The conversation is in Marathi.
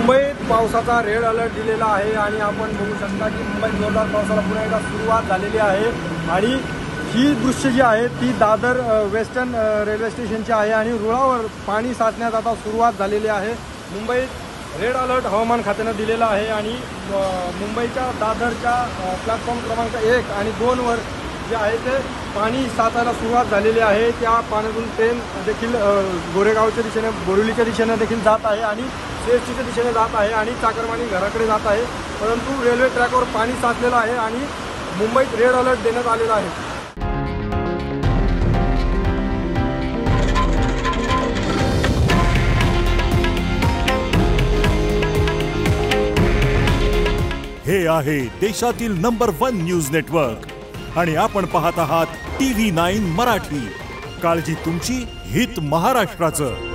मुंबईत पावसाचा रेड अलर्ट दिलेला आहे आणि आपण बघू शकता की मुंबईत जोरदार पावसाला पुन्हा एकदा सुरुवात झालेली आहे आणि ही दृश्य जी आहे ती दादर वेस्टर्न रेल्वे स्टेशनची आहे आणि रुळावर पाणी साचण्यास आता सुरुवात झालेली आहे। मुंबईत रेड अलर्ट हवामान खात्याने दिलेला आहे आणि मुंबईच्या दादरच्या प्लॅटफॉर्म क्रमांक 1 आणि 2 वर जे आहे ते पाणी साचायला सुरुवात झालेली आहे। त्या पाण्यातून ट्रेन देखील गोरेगावच्या दिशेने बोरिवलीच्या दिशेने देखील जात आहे आणि सीएसटीच्या दिशेने जात आहे आणि चाकरमानी घराकडे जात आहे, परंतु रेल्वे ट्रॅकवर पाणी साचलेलं आहे आणि मुंबईत रेड अलर्ट देण्यात आलेला आहे। हे आहे देशातील नंबर 1 न्यूज नेटवर्क आणि आपण पाहत आहात TV9 मराठी। काळजी तुमची, हित महाराष्ट्राचं।